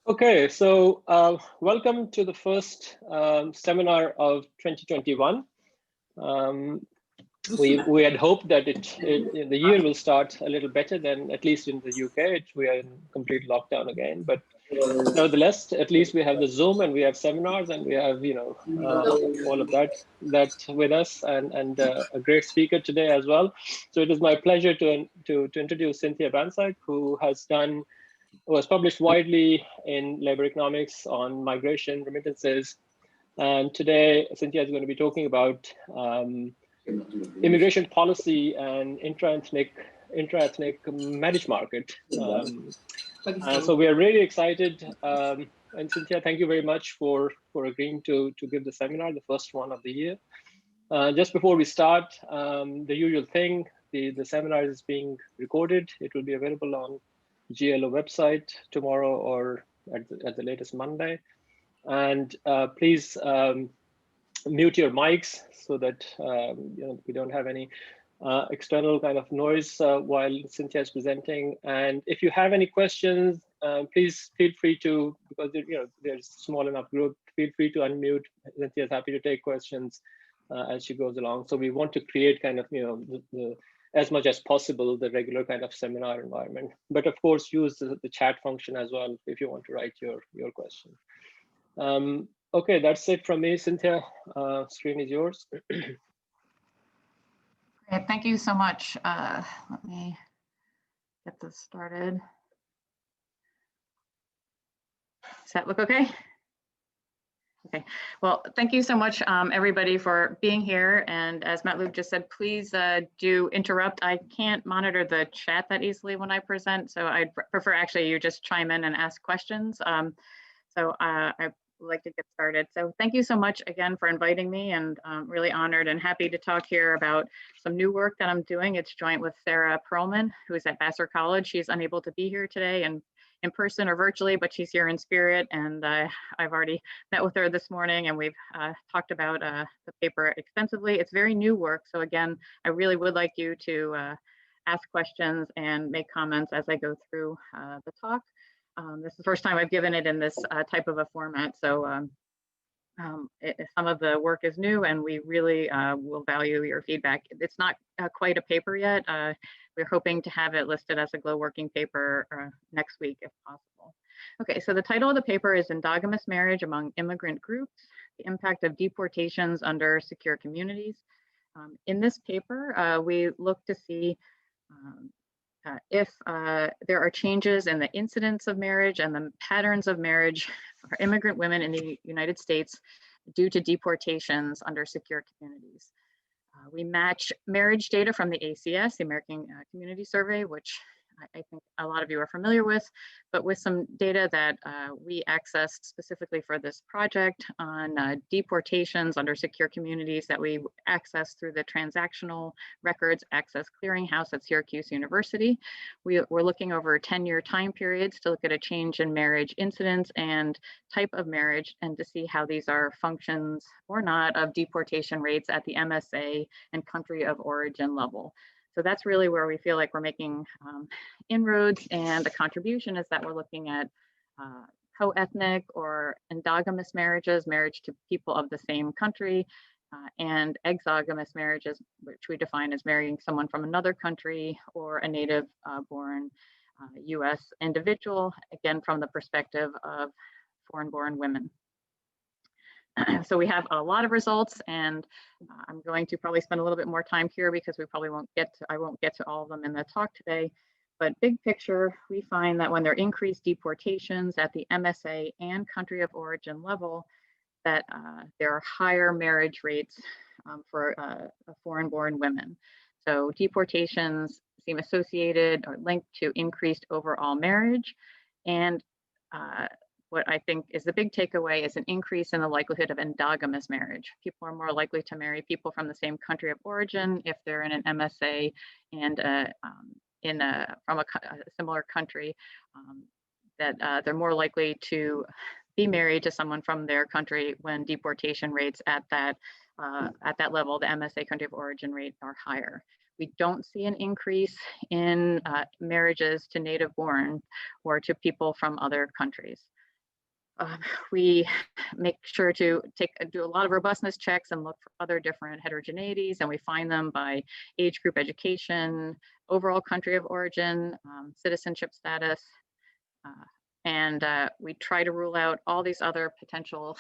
Okay, so welcome to the first seminar of 2021. We had hoped that the year will start a little better than at least in the UK. We are in complete lockdown again, but nevertheless, at least we have the Zoom and we have seminars and we have all of that with us and a great speaker today as well. So it is my pleasure to introduce Cynthia Bansak, who was published widely in labor economics on migration, remittances. And today, Cynthia is going to be talking about immigration policy and intra-ethnic marriage market. So we are really excited. And Cynthia, thank you very much for agreeing to give the seminar, the first one of the year. Just before we start, the usual thing, the seminar is being recorded. It will be available on GLO website tomorrow or at the latest Monday. And please mute your mics so that we don't have any external kind of noise while Cynthia is presenting. And if you have any questions, please feel free to, because there's a small enough group, feel free to unmute. Cynthia is happy to take questions as she goes along. So we want to create kind of as much as possible, the regular kind of seminar environment. But of course, use the chat function as well if you want to write your question. Okay, that's it from me. Cynthia, screen is yours. Great, thank you so much. Let me get this started. Does that look okay? Okay, well, thank you so much, everybody, for being here. And as Matlub just said, please do interrupt. I can't monitor the chat that easily when I present, so I'd prefer actually you just chime in and ask questions. So I'd like to get started. So thank you so much again for inviting me, and I'm really honored and happy to talk here about some new work that I'm doing. It's joint with Sarah Pearlman, who is at Vassar College. She's unable to be here today and in person or virtually, but she's here in spirit, and I've already met with her this morning, and we've talked about the paper extensively. It's very new work, so again, I really would like you to ask questions and make comments as I go through the talk. This is the first time I've given it in this type of a format, so some of the work is new, and we really will value your feedback. It's not quite a paper yet. We're hoping to have it listed as a GLO working paper next week if possible. Okay, so the title of the paper is Endogamous Marriage Among Immigrant Groups, the Impact of Deportations Under Secure Communities. In this paper, we look to see if there are changes in the incidence of marriage and the patterns of marriage for immigrant women in the United States due to deportations under secure communities. We match marriage data from the ACS, the American Community Survey, which I think a lot of you are familiar with, but with some data that we accessed specifically for this project on deportations under secure communities that we accessed through the Transactional Records Access Clearinghouse at Syracuse University. We're looking over 10-year time periods to look at a change in marriage incidence and type of marriage, and to see how these are functions or not of deportation rates at the MSA and country of origin level. So that's really where we feel like we're making inroads, and the contribution is that we're looking at co-ethnic or endogamous marriages, marriage to people of the same country, and exogamous marriages, which we define as marrying someone from another country or a native born US individual, again, from the perspective of foreign-born women. So we have a lot of results, and I'm going to probably spend a little bit more time here because we probably I won't get to all of them in the talk today. But big picture, we find that when there are increased deportations at the MSA and country of origin level, that there are higher marriage rates for foreign-born women. So deportations seem associated or linked to increased overall marriage, and what I think is the big takeaway is an increase in the likelihood of endogamous marriage. People are more likely to marry people from the same country of origin if they're in an MSA and from a similar country, that they're more likely to be married to someone from their country when deportation rates at that level, the MSA country of origin rate, are higher. We don't see an increase in marriages to native born or to people from other countries. We make sure to do a lot of robustness checks and look for other different heterogeneities, and we find them by age group, education, overall country of origin, citizenship status, and we try to rule out all these other potential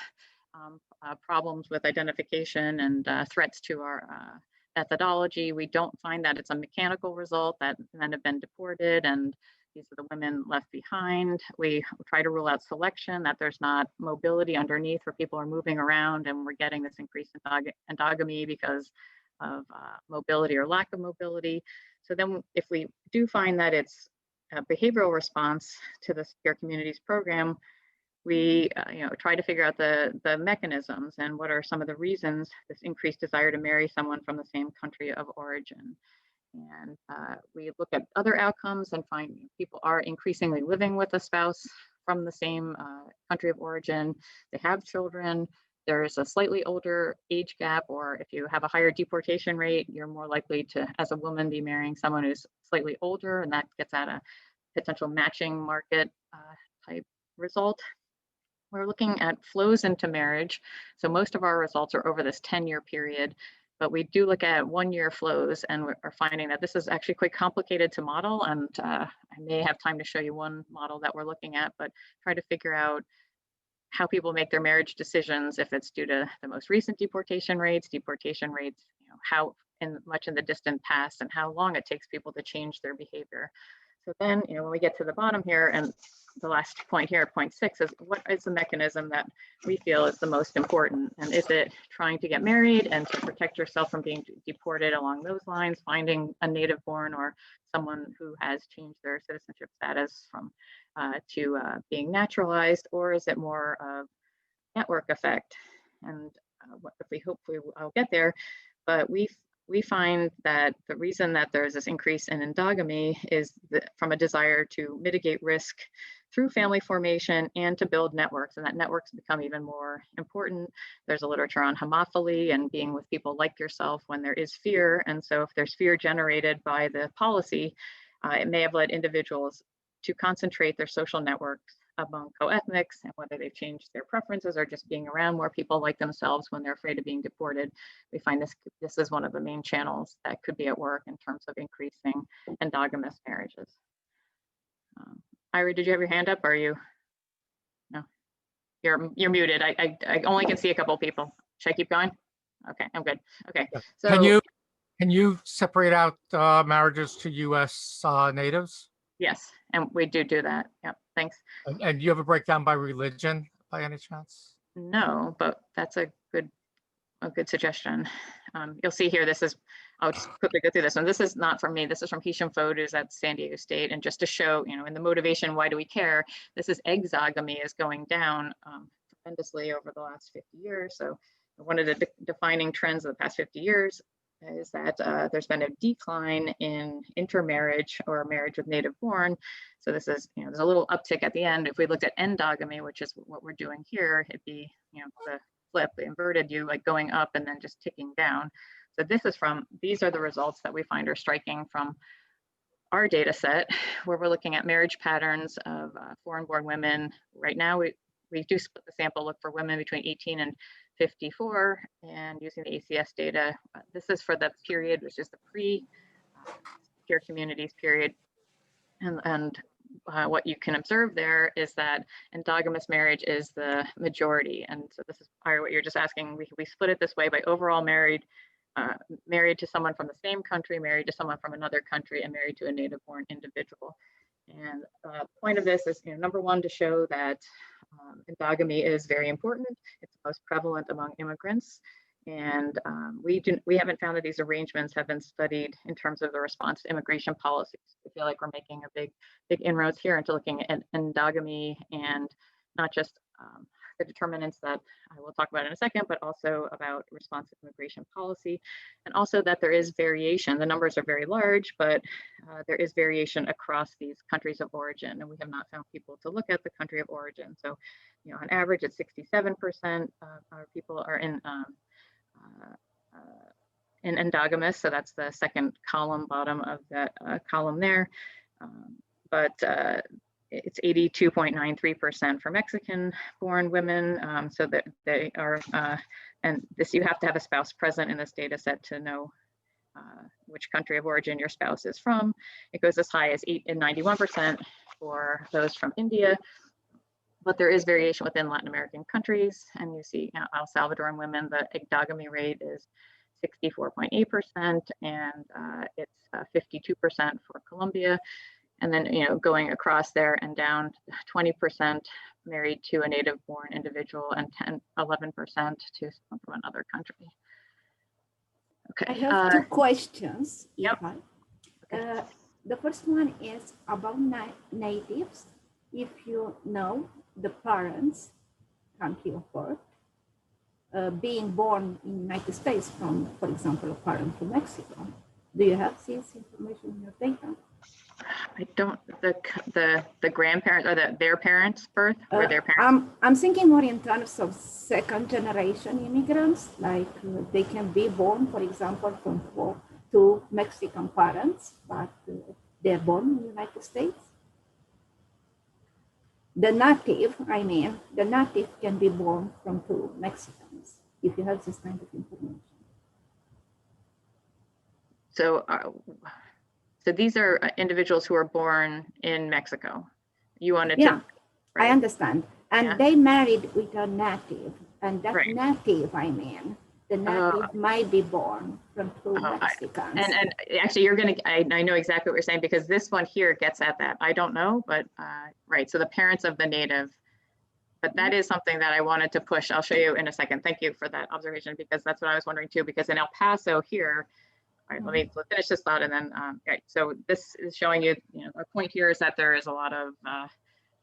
problems with identification and threats to our methodology. We don't find that it's a mechanical result that men have been deported and these are the women left behind. We try to rule out selection, that there's not mobility underneath where people are moving around and we're getting this increase in endogamy because of mobility or lack of mobility. So then if we do find that it's a behavioral response to the Secure Communities program, we try to figure out the mechanisms and what are some of the reasons this increased desire to marry someone from the same country of origin. And we look at other outcomes and find people are increasingly living with a spouse from the same country of origin. They have children. There's a slightly older age gap, or if you have a higher deportation rate, you're more likely to, as a woman, be marrying someone who's slightly older, and that gets at a potential matching market type result. We're looking at flows into marriage. So most of our results are over this 10-year period, but we do look at 1-year flows, and we're finding that this is actually quite complicated to model. And I may have time to show you one model that we're looking at, but try to figure out how people make their marriage decisions, if it's due to the most recent deportation rates, how much in the distant past, and how long it takes people to change their behavior. So then, when we get to the bottom here, and the last point here, point 6, is what is the mechanism that we feel is the most important? And is it trying to get married and to protect yourself from being deported along those lines, finding a native born or someone who has changed their citizenship status from to being naturalized, or is it more of network effect? And if we hopefully I'll get there, but we find that the reason that there's this increase in endogamy is from a desire to mitigate risk through family formation and to build networks, and that networks become even more important. There's a literature on homophily and being with people like yourself when there is fear. And so if there's fear generated by the policy, it may have led individuals to concentrate their social networks among co-ethnics, and whether they've changed their preferences or just being around more people like themselves when they're afraid of being deported. We find this is one of the main channels that could be at work in terms of increasing endogamous marriages. Ira, did you have your hand up? Or are you? No, you're muted. I only can see a couple of people. Should I keep going? Okay, I'm good. Okay, yeah. so can you separate out marriages to U.S. Natives? Yes, and we do that. Yep, thanks. And do you have a breakdown by religion by any chance? No, but that's a good suggestion. You'll see here, I'll just quickly go through this one. This is not from me, this is from Hisham Fode, who's at San Diego State. And just to show, in the motivation, why do we care? This is exogamy is going down tremendously over the last 50 years. So one of the defining trends of the past 50 years is that there's been a decline in intermarriage or marriage with native born. So this is, there's a little uptick at the end. If we looked at endogamy, which is what we're doing here, it'd be, the flip, the inverted you, like going up and then just ticking down. So these are the results that we find are striking from our data set, where we're looking at marriage patterns of foreign-born women. Right now, we do split the sample, look for women between 18 and 54, and using the ACS data. This is for the period, which is the pre-Secure Communities period. And what you can observe there is that endogamous marriage is the majority. And so this is part of what you're just asking. We split it this way by overall married to someone from the same country, married to someone from another country, and married to a native-born individual. And the point of this is, number one, to show that endogamy is very important. It's most prevalent among immigrants. And we haven't found that these arrangements have been studied in terms of the response to immigration policies. I feel like we're making a big inroads here into looking at endogamy, and not just the determinants that I will talk about in a second, but also about responsive immigration policy, and also that there is variation. The numbers are very large, but there is variation across these countries of origin, and we have not found people to look at the country of origin. So, on average, it's 67% of our people are in endogamous, so that's the second column, bottom of that column there. But it's 82.93% for Mexican-born women, so that they are, and this, you have to have a spouse present in this data set to know which country of origin your spouse is from. It goes as high as 91% for those from India, but there is variation within Latin American countries. And you see, El Salvadoran women, the endogamy rate is 64.8%, and it's 52% for Colombia. And then, going across there and down, 20% married to a native-born individual, and 11% to someone from another country. Okay. I have two questions. Yep. Okay. The first one is about natives. If you know the parents' country of birth, being born in the United States from, for example, a parent from Mexico, do you have this information in your data? I don't, the grandparents, or their parents' birth, or their parents? I'm thinking more in terms of second generation immigrants, like they can be born, for example, from two Mexican parents, but they're born in the United States. The native can be born from two Mexicans, if you have this kind of information. So, so these are individuals who are born in Mexico. You wanted to, right? I understand. And they married with a native, and that native, the native might be born from two Mexicans. And actually, you're gonna, I know exactly what you're saying, because this one here gets at that. I don't know, but right. So the parents of the native, but that is something that I wanted to push. I'll show you in a second. Thank you for that observation, because that's what I was wondering too, because in El Paso here, all right, let me finish this thought, and then, right, so this is showing you, our point here is that there is a lot of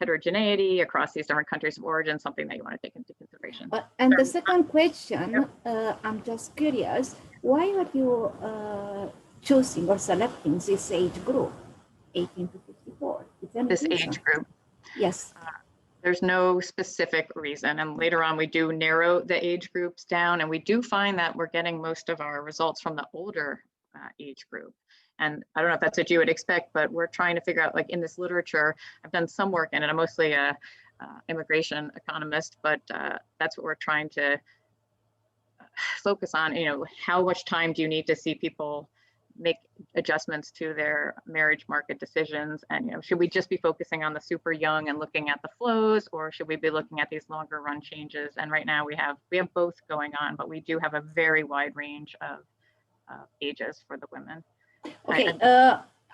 heterogeneity across these different countries of origin, something that you want to take into consideration. And the second question, I'm just curious, why are you choosing or selecting this age group, 18 to 54? This age group? Yes. There's no specific reason. And later on, we do narrow the age groups down, and we do find that we're getting most of our results from the older age group. And I don't know if that's what you would expect, but we're trying to figure out, like in this literature, I've done some work in it. I'm mostly a immigration economist, but that's what we're trying to focus on. How much time do you need to see people make adjustments to their marriage market decisions? And should we just be focusing on the super young and looking at the flows, or should we be looking at these longer run changes? And right now we have both going on, but we do have a very wide range of ages for the women. Okay,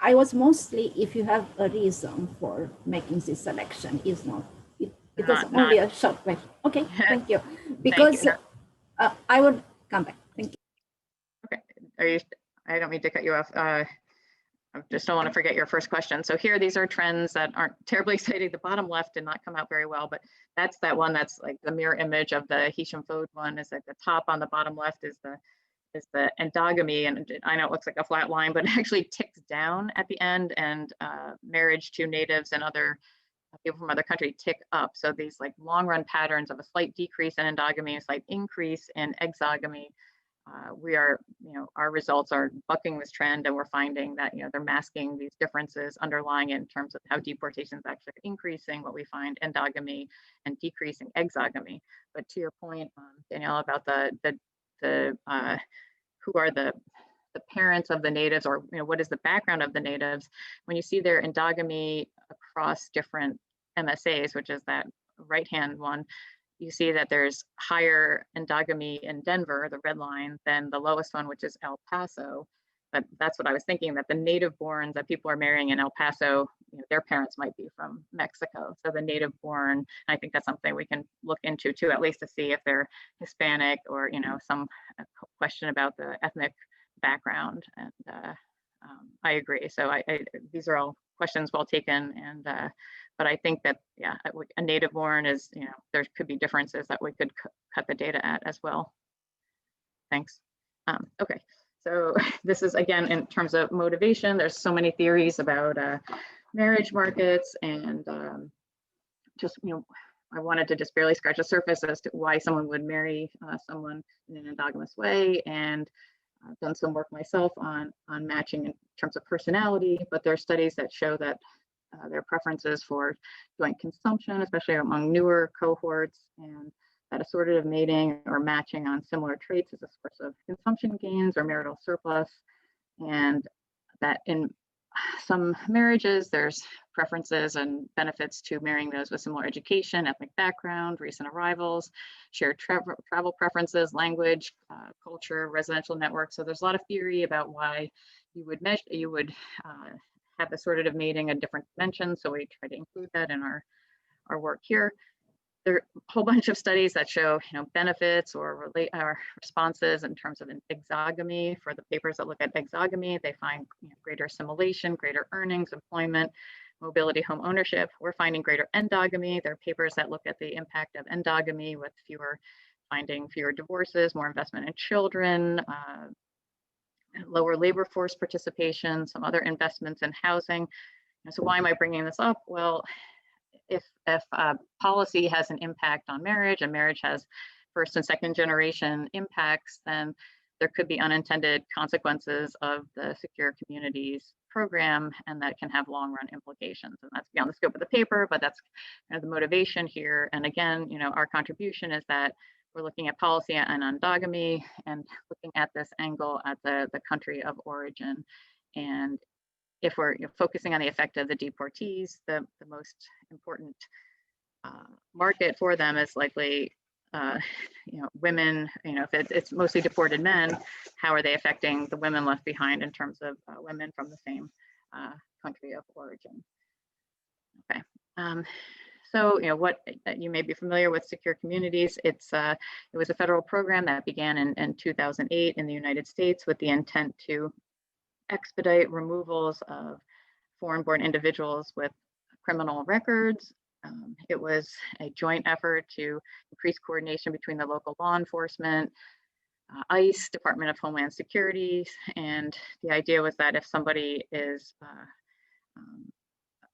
I was mostly, if you have a reason for making this selection, is not, it was only a short question. Okay, thank you. Because thank you. I will come back, thank you. Okay, I don't mean to cut you off. I just don't want to forget your first question. So here, these are trends that aren't terribly exciting. The bottom left did not come out very well, but that's that one that's like the mirror image of the Hisham Fode one. Is at the top on the bottom left is the endogamy, and I know it looks like a flat line, but it actually ticks down at the end, and marriage to natives and other people from other countries tick up. So these like long run patterns of a slight decrease in endogamy, a slight increase in exogamy. We are, our results are bucking this trend, and we're finding that, they're masking these differences underlying it in terms of how deportations actually are increasing what we find endogamy and decreasing exogamy. But to your point, Danielle, about who are the parents of the natives, or what is the background of the natives, when you see their endogamy across different MSAs, which is that right hand one, you see that there's higher endogamy in Denver, the red line, than the lowest one, which is El Paso. But that's what I was thinking, that the native born that people are marrying in El Paso, their parents might be from Mexico. So the native born, I think that's something we can look into too, at least to see if they're Hispanic, or some question about the ethnic background. And I agree. So these are all questions well taken, and but I think that a native born is, there could be differences that we could cut the data at as well. Thanks. Okay. So this is, again, in terms of motivation, there's so many theories about marriage markets, and just, I wanted to just barely scratch the surface as to why someone would marry someone in an endogamous way. And I've done some work myself on matching in terms of personality, but there are studies that show that their preferences for joint consumption, especially among newer cohorts, and that assortative mating or matching on similar traits is a source of consumption gains or marital surplus, and that in some marriages, there's preferences and benefits to marrying those with similar education, ethnic background, recent arrivals, shared travel preferences, language, culture, residential network. So there's a lot of theory about why you would have assortative mating at different dimensions. So we try to include that in our work here. There are a whole bunch of studies that show, benefits or responses in terms of an exogamy. For the papers that look at exogamy, they find greater assimilation, greater earnings, employment, mobility, home ownership. We're finding greater endogamy. There are papers that look at the impact of endogamy with finding fewer divorces, more investment in children, lower labor force participation, some other investments in housing. So why am I bringing this up? Well, if policy has an impact on marriage and marriage has first and second generation impacts, then there could be unintended consequences of the Secure Communities program, and that can have long run implications. And that's beyond the scope of the paper, but that's kind of the motivation here. And again, our contribution is that we're looking at policy and endogamy and looking at this angle at the country of origin. And if we're focusing on the effect of the deportees, the most important market for them is likely women. If it's mostly deported men, how are they affecting the women left behind in terms of women from the same country of origin? Okay. So, what you may be familiar with Secure Communities. It was a federal program that began in 2008 in the United States with the intent to expedite removals of foreign-born individuals with criminal records. It was a joint effort to increase coordination between the local law enforcement, ICE, Department of Homeland Security, and the idea was that if somebody is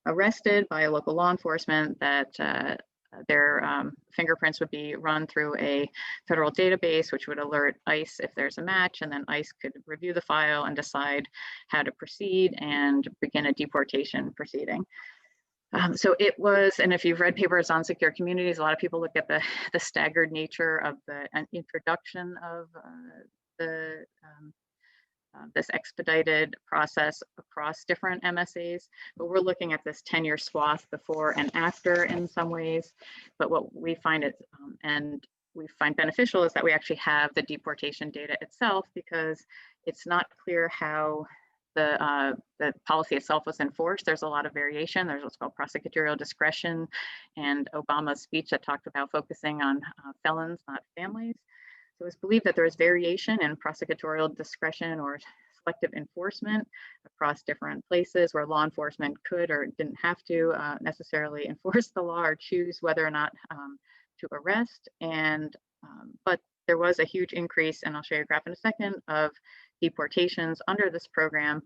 arrested by a local law enforcement, that their fingerprints would be run through a federal database, which would alert ICE if there's a match, and then ICE could review the file and decide how to proceed and begin a deportation proceeding. So it was, and if you've read papers on Secure Communities, a lot of people look at the staggered nature of the introduction of this expedited process across different MSAs, but we're looking at this 10-year swath before and after in some ways. But what we find beneficial is that we actually have the deportation data itself, because it's not clear how the policy itself was enforced. There's a lot of variation. There's what's called prosecutorial discretion, and Obama's speech that talked about focusing on felons, not families. So it's believed that there is variation in prosecutorial discretion or selective enforcement across different places where law enforcement could or didn't have to necessarily enforce the law or choose whether or not to arrest. But there was a huge increase, and I'll show you a graph in a second, of deportations under this program.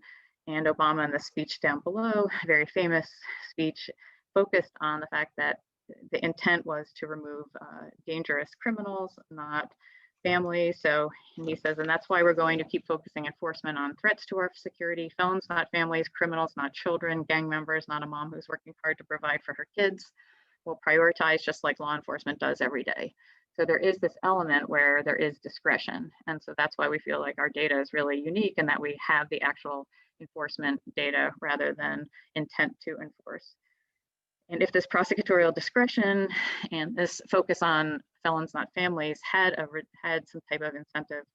And Obama, in the speech down below, a very famous speech, focused on the fact that the intent was to remove dangerous criminals, not families. So he says, and that's why we're going to keep focusing enforcement on threats to our security: felons, not families; criminals, not children; gang members, not a mom who's working hard to provide for her kids. We'll prioritize just like law enforcement does every day. So there is this element where there is discretion. And so that's why we feel like our data is really unique, in that we have the actual enforcement data rather than intent to enforce. And if this prosecutorial discretion and this focus on felons, not families, had some type of incentive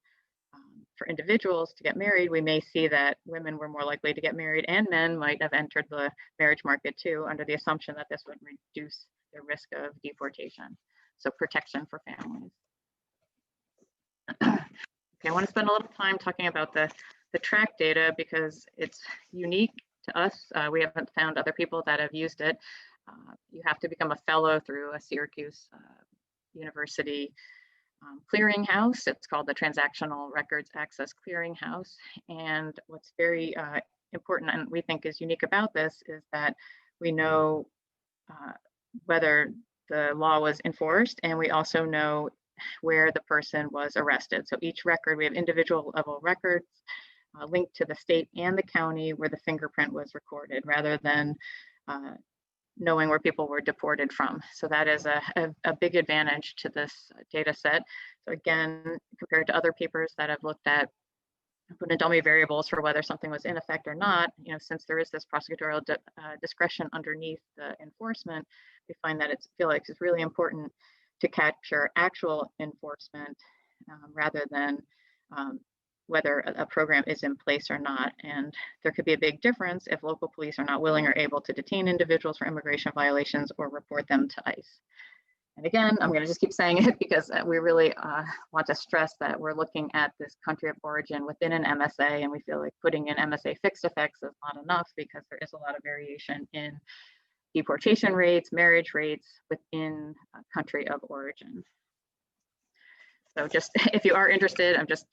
for individuals to get married, we may see that women were more likely to get married, and men might have entered the marriage market too, under the assumption that this would reduce the risk of deportation. So protection for families. Okay, I want to spend a little time talking about the track data, because it's unique to us. We haven't found other people that have used it. You have to become a fellow through a Syracuse University clearinghouse. It's called the Transactional Records Access Clearinghouse. And what's very important, and we think is unique about this, is that we know whether the law was enforced, and we also know where the person was arrested. So each record, we have individual level records linked to the state and the county where the fingerprint was recorded, rather than knowing where people were deported from. So that is a big advantage to this data set. So again, compared to other papers that have looked at put in dummy variables for whether something was in effect or not, since there is this prosecutorial discretion underneath the enforcement, we find that it's really important to capture actual enforcement rather than whether a program is in place or not. And there could be a big difference if local police are not willing or able to detain individuals for immigration violations or report them to ICE. And again, I'm going to just keep saying it because we really want to stress that we're looking at this country of origin within an MSA, and we feel like putting in MSA fixed effects is not enough because there is a lot of variation in deportation rates, marriage rates within a country of origin. So just if you are interested, I'm just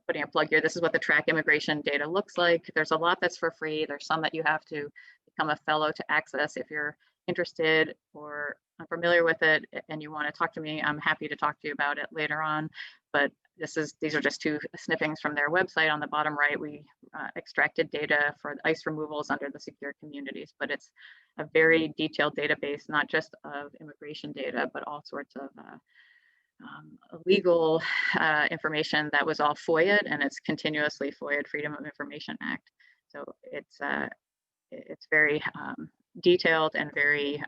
putting a plug here. This is what the track immigration data looks like. There's a lot that's for free. There's some that you have to become a fellow to access. If you're interested or unfamiliar with it and you want to talk to me, I'm happy to talk to you about it later on. But these are just two snippings from their website. On the bottom right, we extracted data for the ICE removals under the secure communities, but it's a very detailed database, not just of immigration data, but all sorts of legal information that was all FOIA'd, and it's continuously FOIA'd, Freedom of Information Act. So it's very detailed and very,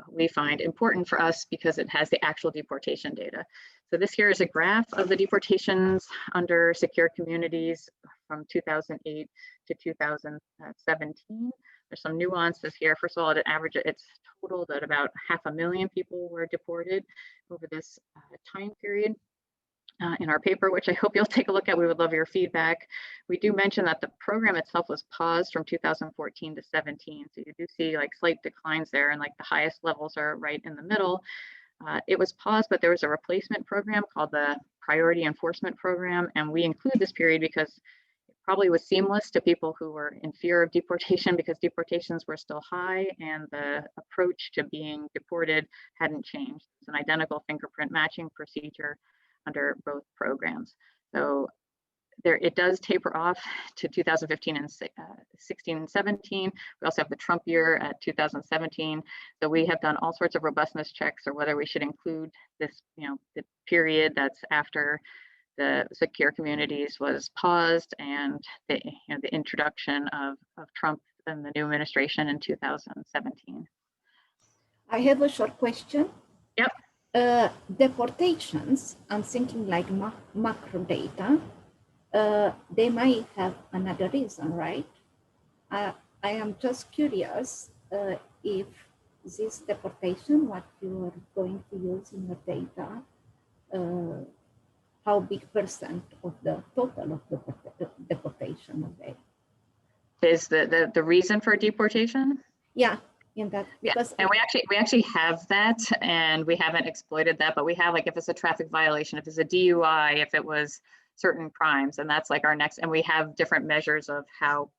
we find important for us because it has the actual deportation data. So this here is a graph of the deportations under secure communities from 2008 to 2017. There's some nuances here. First of all, at average, it's totaled at about 500,000 people were deported over this time period. In our paper, which I hope you'll take a look at. We would love your feedback. We do mention that the program itself was paused from 2014 to 17. So you do see like slight declines there, and like the highest levels are right in the middle. It was paused, but there was a replacement program called the Priority Enforcement Program. And we include this period because it probably was seamless to people who were in fear of deportation because deportations were still high and the approach to being deported hadn't changed. It's an identical fingerprint matching procedure under both programs. So it does taper off to 2015 and 16 and 17. We also have the Trump year at 2017. So we have done all sorts of robustness checks or whether we should include this, the period that's after the secure communities was paused and the introduction of Trump and the new administration in 2017. I have a short question. Yep. Deportations, I'm thinking like macro data, they might have another reason, right? I am just curious if this deportation, what you are going to use in your data, how big percent of the total of the deportation are they? Is the reason for deportation? Yeah. In that, yeah, and we actually have that, and we haven't exploited that, but we have like if it's a traffic violation, if it's a DUI, if it was certain crimes, and that's like our next, and we have different measures of how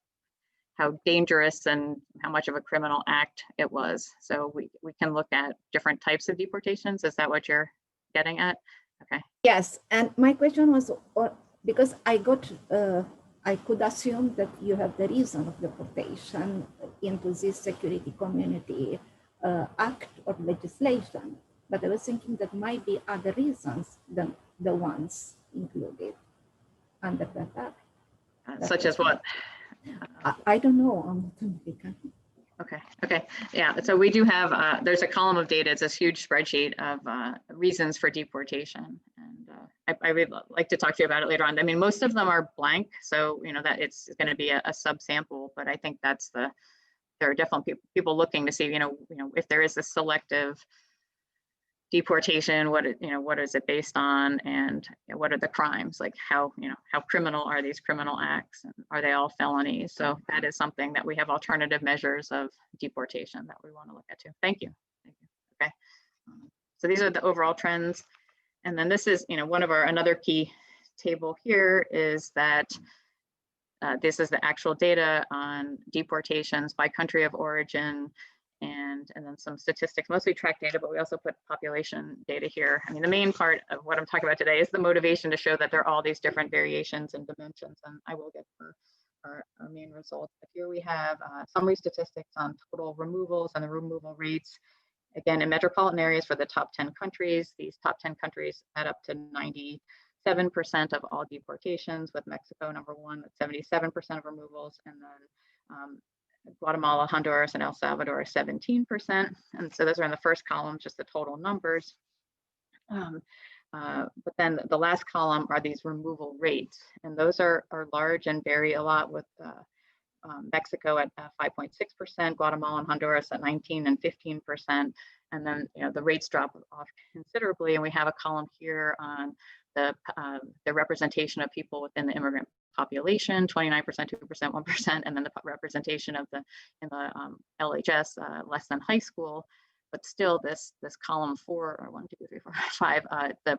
dangerous and how much of a criminal act it was. So we can look at different types of deportations. Is that what you're getting at? Okay. Yes, and my question was because I could assume that you have the reason of deportation into this security community act or legislation, but I was thinking that might be other reasons than the ones included under that act. Such as what? I don't know. Okay, yeah, so we do have, there's a column of data, it's this huge spreadsheet of reasons for deportation. And I would like to talk to you about it later on. I mean, most of them are blank, so that it's going to be a subsample, but I think there are definitely people looking to see, if there is a selective deportation, what is it based on, and what are the crimes, like how criminal are these criminal acts, and are they all felonies? So that is something that we have alternative measures of deportation that we want to look at too. Thank you. Okay, so these are the overall trends, and then this is one of another key table here is that this is the actual data on deportations by country of origin. And then some statistics, mostly track data, but we also put population data here. I mean, the main part of what I'm talking about today is the motivation to show that there are all these different variations and dimensions, and I will get our main results. But here we have summary statistics on total removals and the removal rates. Again, in metropolitan areas for the top 10 countries, these top 10 countries add up to 97% of all deportations, with Mexico #1 at 77% of removals, and then Guatemala, Honduras, and El Salvador are 17%. And so those are in the first column, just the total numbers. But then the last column are these removal rates, and those are large and vary a lot, with Mexico at 5.6%, Guatemala and Honduras at 19 and 15%, and then the rates drop off considerably. And we have a column here on the representation of people within the immigrant population: 29%, 2%, 1%, and then the representation of in the LHS less than high school. But still, this column 4, or 1, 2, 3, 4, 5, the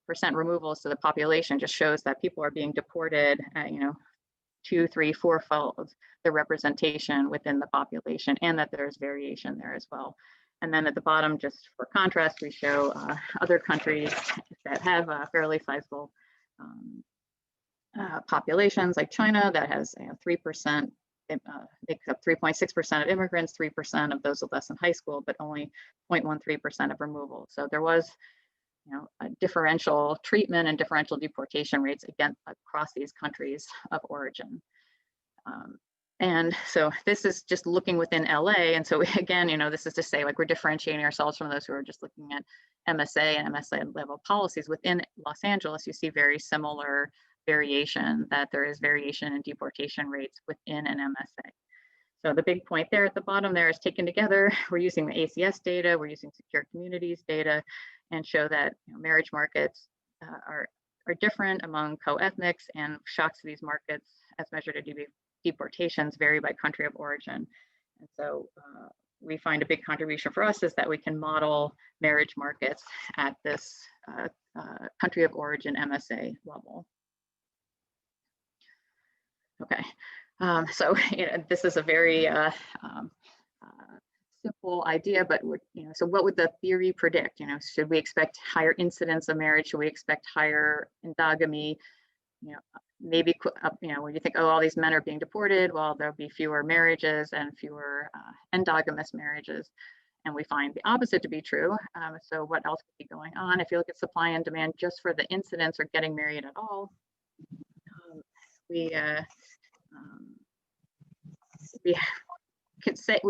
percent removals to the population just shows that people are being deported at 2, 3, 4-fold the representation within the population, and that there's variation there as well. And then at the bottom, just for contrast, we show other countries that have fairly sizable populations, like China, that has 3%. It makes up 3.6% of immigrants, 3% of those with less than high school, but only 0.13% of removal. So there was, a differential treatment and differential deportation rates again across these countries of origin. And so this is just looking within LA. And so again, this is to say, like, we're differentiating ourselves from those who are just looking at MSA and MSA level policies. Within Los Angeles, you see very similar variation, that there is variation in deportation rates within an MSA. So the big point there at the bottom there is, taken together, we're using the ACS data, we're using secure communities data, and show that marriage markets are different among co-ethnics, and shocks to these markets as measured at deportations vary by country of origin. And so we find a big contribution for us is that we can model marriage markets at this country of origin MSA level. Okay, so this is a very simple idea, but so what would the theory predict? Should we expect higher incidence of marriage? Should we expect higher endogamy? Maybe when you think, oh, all these men are being deported, well, there'll be fewer marriages and fewer endogamous marriages. And we find the opposite to be true. So what else could be going on? If you look at supply and demand just for the incidence or getting married at all, we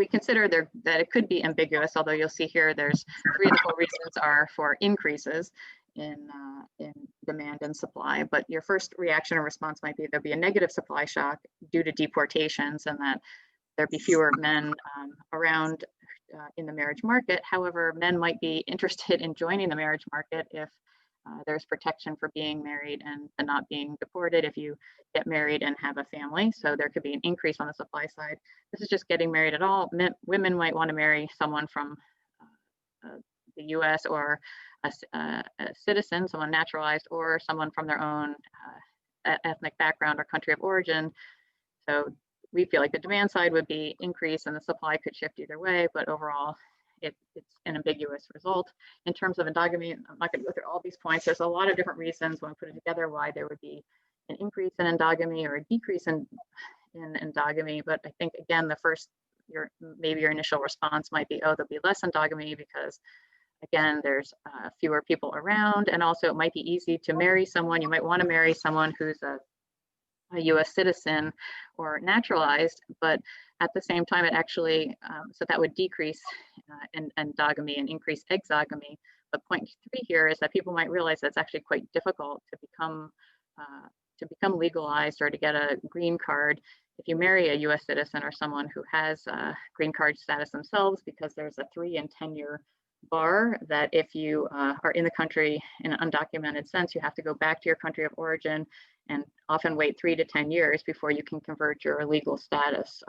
consider that it could be ambiguous, although you'll see here there's 3 of the 4 reasons are for increases in demand and supply. But your first reaction or response might be there'll be a negative supply shock due to deportations, and that there'd be fewer men around in the marriage market. However, men might be interested in joining the marriage market if there's protection for being married and not being deported if you get married and have a family. So there could be an increase on the supply side. This is just getting married at all. Women might want to marry someone from the US, or a citizen, someone naturalized, or someone from their own ethnic background or country of origin. So we feel like the demand side would be increase and the supply could shift either way, but overall, it's an ambiguous result. In terms of endogamy, I'm not going to go through all these points. There's a lot of different reasons when we put it together why there would be an increase in endogamy or a decrease in endogamy. But I think, again, maybe your initial response might be, oh, there'll be less endogamy because, again, there's fewer people around, and also it might be easy to marry someone. You might want to marry someone who's a US citizen or naturalized, but at the same time, it actually, so that would decrease endogamy and increase exogamy. But point 3 here is that people might realize that it's actually quite difficult to become legalized or to get a green card if you marry a US citizen or someone who has green card status themselves, because there's a 3 and 10 year bar that if you are in the country in an undocumented sense, you have to go back to your country of origin and often wait 3 to 10 years before you can convert your legal status.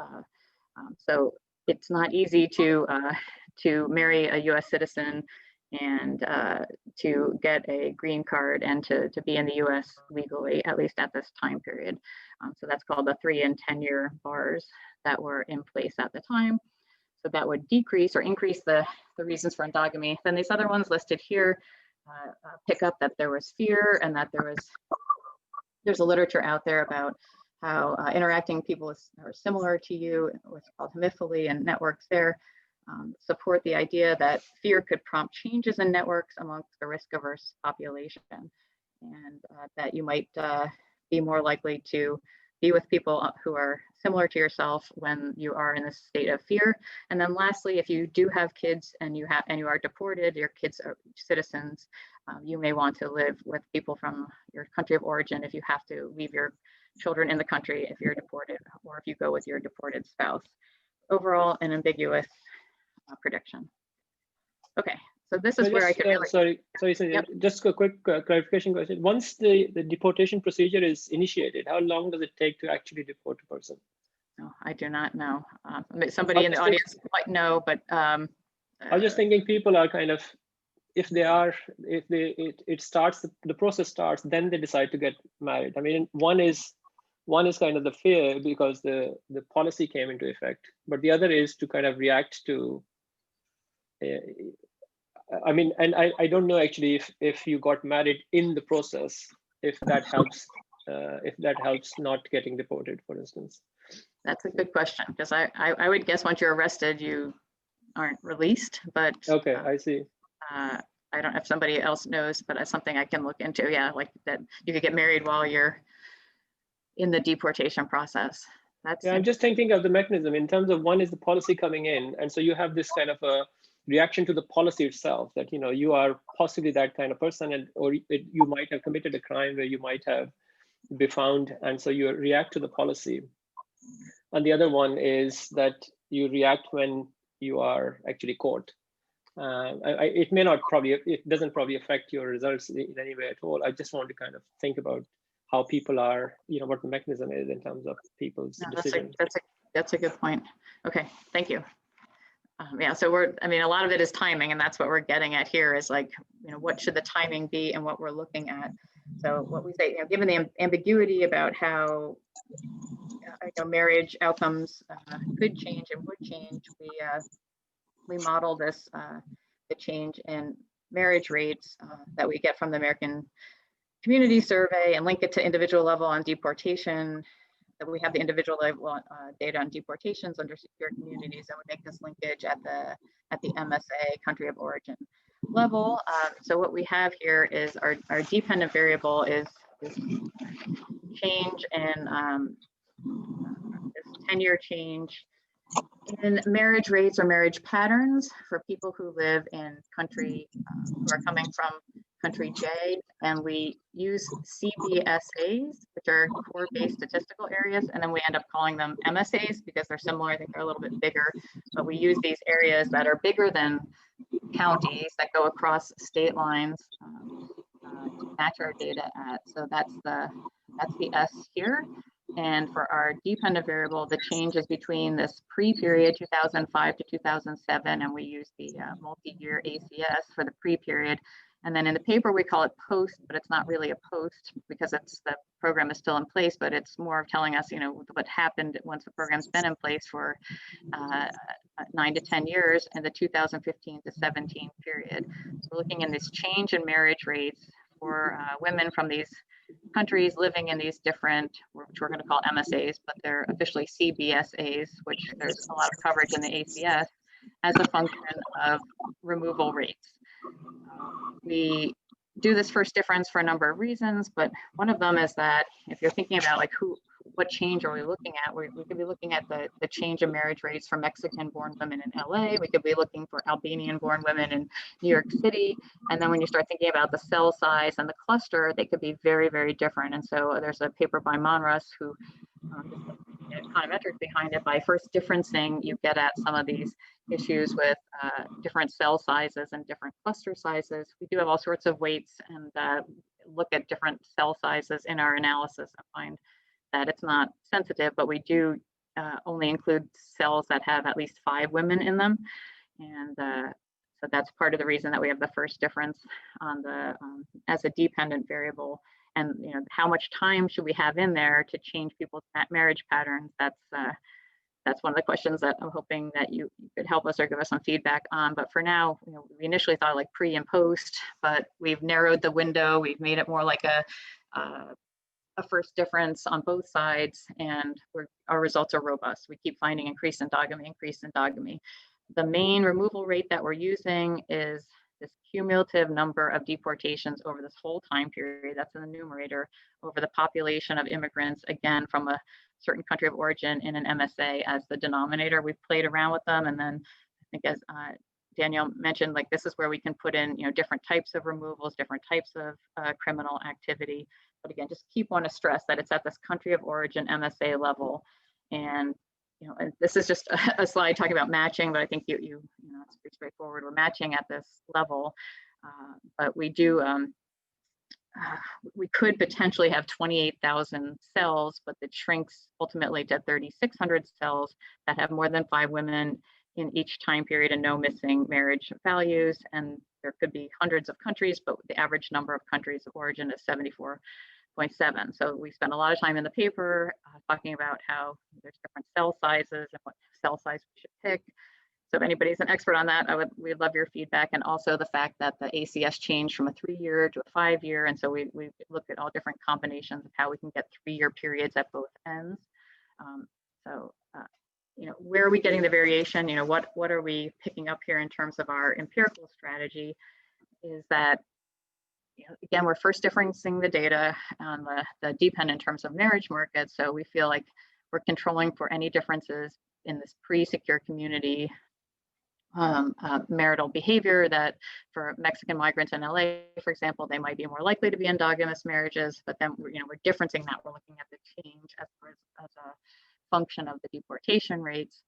So it's not easy to marry a US citizen and to get a green card and to be in the US legally, at least at this time period. So that's called the 3 and 10 year bars that were in place at the time. So that would decrease or increase the reasons for endogamy. Then these other ones listed here pick up that there was fear, and that there's a literature out there about how interacting people are similar to you, what's called homophily and networks there, support the idea that fear could prompt changes in networks amongst the risk-averse population, and that you might be more likely to be with people who are similar to yourself when you are in this state of fear. And then lastly, if you do have kids and you are deported, your kids are citizens, you may want to live with people from your country of origin if you have to leave your children in the country if you're deported, or if you go with your deported spouse. Overall, an ambiguous prediction. Okay, so this is where I could really... Sorry, yep. Just a quick clarification question. Once the deportation procedure is initiated, how long does it take to actually deport a person? No, I do not know. Somebody in the audience might know, but I was just thinking people are kind of, it starts, the process starts, then they decide to get married. I mean, one is kind of the fear because the policy came into effect, but the other is to kind of react to, I mean, and I don't know actually if you got married in the process, if that helps not getting deported, for instance. That's a good question, because I would guess once you're arrested, you aren't released, but okay, I see. I don't know if somebody else knows, but that's something I can look into. Yeah, like that you could get married while you're in the deportation process. Yeah, I'm just thinking of the mechanism in terms of, one is the policy coming in, and so you have this kind of a reaction to the policy itself, that you are possibly that kind of person, and you might have committed a crime where you might have be found, and so you react to the policy. And the other one is that you react when you are actually caught. It doesn't probably affect your results in any way at all. I just want to kind of think about how people are, what the mechanism is in terms of people's decisions. That's a good point. Okay, thank you. Yeah, so a lot of it is timing, and that's what we're getting at here is like, what should the timing be and what we're looking at. So what we say, given the ambiguity about how marriage outcomes could change and would change, we model this, the change in marriage rates that we get from the American Community Survey and link it to individual level on deportation. That we have the individual level data on deportations under secure communities, and we make this linkage at the MSA, country of origin level. So what we have here is our dependent variable is this change in this 10-year change in marriage rates or marriage patterns for people who live in country, who are coming from country J, and we use CBSAs, which are core-based statistical areas, and then we end up calling them MSAs because they're similar. I think they're a little bit bigger, but we use these areas that are bigger than counties that go across state lines to match our data at. So that's the S here. And for our dependent variable, the change is between this pre-period 2005 to 2007, and we use the multi-year ACS for the pre-period. And then in the paper, we call it post, but it's not really a post because the program is still in place, but it's more of telling us, what happened once the program's been in place for 9 to 10 years in the 2015 to 17 period. So we're looking in this change in marriage rates for women from these countries living in these different, which we're going to call MSAs, but they're officially CBSAs, which there's a lot of coverage in the ACS as a function of removal rates. We do this first difference for a number of reasons, but one of them is that if you're thinking about like what change are we looking at, we could be looking at the change in marriage rates for Mexican-born women in LA. We could be looking for Albanian-born women in New York City. And then when you start thinking about the cell size and the cluster, they could be very, very different. And so there's a paper by Monras who econometrics behind it. By first differencing, you get at some of these issues with different cell sizes and different cluster sizes. We do have all sorts of weights and look at different cell sizes in our analysis and find that it's not sensitive, but we do only include cells that have at least 5 women in them. And so that's part of the reason that we have the first difference on the as a dependent variable. And how much time should we have in there to change people's marriage patterns? That's one of the questions that I'm hoping that you could help us or give us some feedback on. But for now, we initially thought like pre and post, but we've narrowed the window. We've made it more like a a first difference on both sides, and our results are robust. We keep finding increased endogamy. The main removal rate that we're using is this cumulative number of deportations over this whole time period. That's in the numerator, over the population of immigrants, again, from a certain country of origin in an MSA as the denominator. We've played around with them, and then I think as Danielle mentioned, like this is where we can put in, different types of removals, different types of criminal activity. But again, just want to stress that it's at this country of origin MSA level. And and this is just a slide talking about matching, but I think it's pretty straightforward. We're matching at this level, but we do. We could potentially have 28,000 cells, but it shrinks ultimately to 3,600 cells that have more than 5 women in each time period and no missing marriage values. And there could be hundreds of countries, but the average number of countries of origin is 74.7. So we spent a lot of time in the paper talking about how there's different cell sizes and what cell size we should pick. So if anybody's an expert on that, we'd love your feedback. And also the fact that the ACS changed from a 3-year to a 5-year. And so we looked at all different combinations of how we can get 3-year periods at both ends. Where are we getting the variation? What are we picking up here in terms of our empirical strategy is that, again, we're first differencing the data on the dependent terms of marriage market. So we feel like we're controlling for any differences in this pre-secure community marital behavior, that for Mexican migrants in LA, for example, they might be more likely to be endogamous marriages, but then we're differencing that. We're looking at the change as a function of the deportation rates.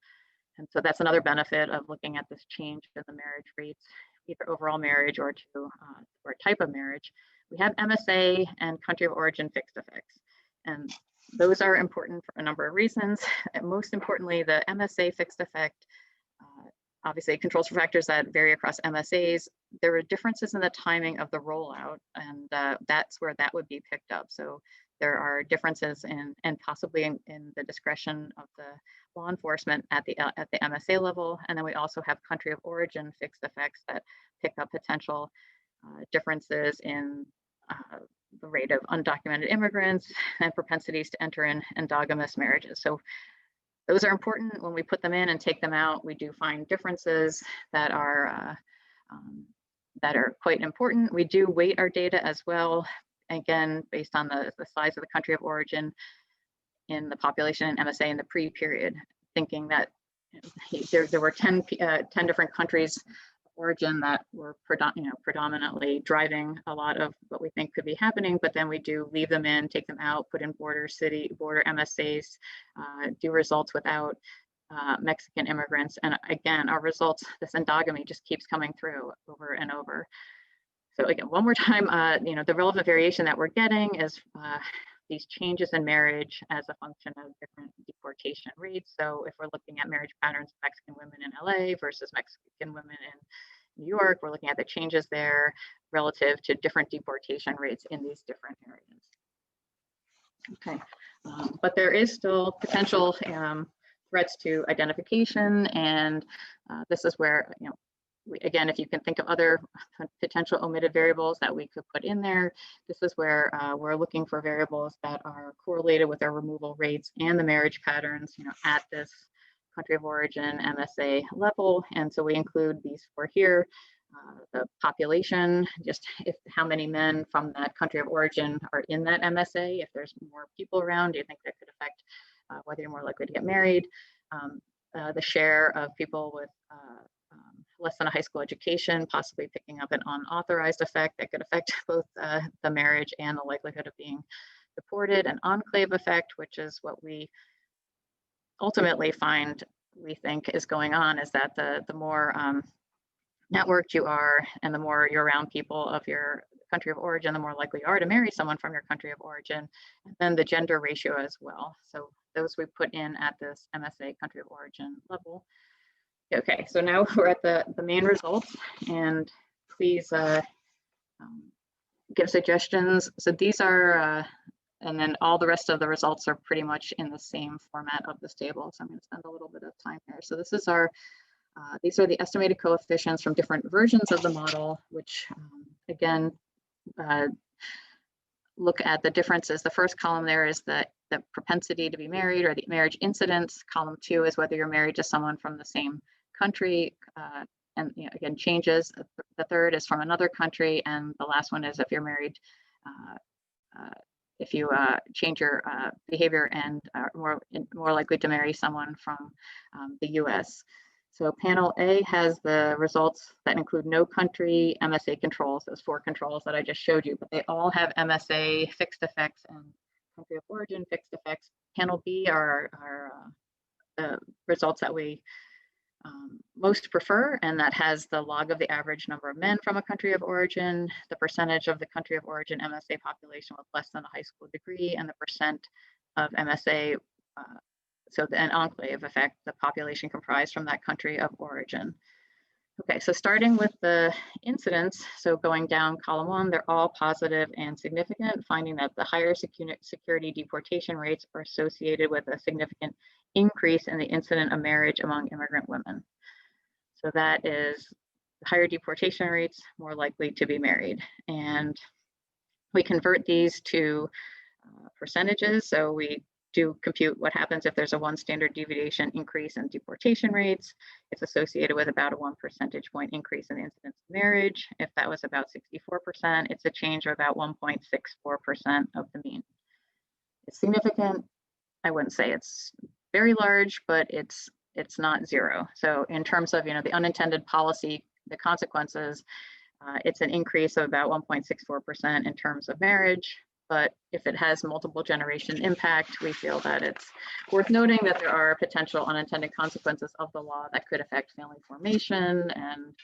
And so that's another benefit of looking at this change in the marriage rates, either overall marriage or type of marriage. We have MSA and country of origin fixed effects. And those are important for a number of reasons. And most importantly, the MSA fixed effect, obviously it controls for factors that vary across MSAs. There are differences in the timing of the rollout, and that's where that would be picked up. So there are differences and possibly in the discretion of the law enforcement at the MSA level. And then we also have country of origin fixed effects that pick up potential differences in the rate of undocumented immigrants and propensities to enter in endogamous marriages. So those are important. When we put them in and take them out, we do find differences that are quite important. We do weight our data as well, again, based on the size of the country of origin in the population and MSA in the pre-period, thinking that there were 10 different countries of origin that were predominantly driving a lot of what we think could be happening, but then we do leave them in, take them out, put in border MSAs, do results without Mexican immigrants. And again, our results, this endogamy just keeps coming through over and over. So again, one more time, the relevant variation that we're getting is these changes in marriage as a function of different deportation rates. So if we're looking at marriage patterns of Mexican women in LA versus Mexican women in New York, we're looking at the changes there relative to different deportation rates in these different areas. Okay, but there is still potential threats to identification, and this is where, again, if you can think of other potential omitted variables that we could put in there, this is where we're looking for variables that are correlated with our removal rates and the marriage patterns, at this country of origin MSA level. And so we include these 4 here. The population, just how many men from that country of origin are in that MSA. If there's more people around, do you think that could affect whether you're more likely to get married? The share of people with less than a high school education, possibly picking up an unauthorized effect that could affect both the marriage and the likelihood of being deported. An enclave effect, which is what we ultimately find, we think is going on, is that the more networked you are and the more you're around people of your country of origin, the more likely you are to marry someone from your country of origin, and then the gender ratio as well. So those we put in at this MSA country of origin level. Okay, so now we're at the main results, and please give suggestions. So these are, and then all the rest of the results are pretty much in the same format of this table. So I'm going to spend a little bit of time here. So this is our, these are the estimated coefficients from different versions of the model, which again, look at the differences. The first column there is the propensity to be married or the marriage incidence. Column 2 is whether you're married to someone from the same country, and again, changes. The third is from another country, and the last one is if you're married, if you change your behavior and are more likely to marry someone from the US. So panel A has the results that include no country MSA controls, those 4 controls that I just showed you, but they all have MSA fixed effects and country of origin fixed effects. Panel B are the results that we most prefer, and that has the log of the average number of men from a country of origin, the percentage of the country of origin MSA population with less than a high school degree, and the percent of MSA, so an enclave effect, the population comprised from that country of origin. Okay, so starting with the incidence, so going down column 1, they're all positive and significant, finding that the higher security deportation rates are associated with a significant increase in the incidence of marriage among immigrant women. So that is higher deportation rates, more likely to be married. And we convert these to percentages. So we do compute what happens if there's a 1 standard deviation increase in deportation rates. It's associated with about a 1 percentage point increase in the incidence of marriage. If that was about 64%, it's a change of about 1.64% of the mean. It's significant. I wouldn't say it's very large, but it's not 0. So in terms of the unintended policy, the consequences, it's an increase of about 1.64% in terms of marriage. But if it has multiple generation impact, we feel that it's worth noting that there are potential unintended consequences of the law that could affect family formation and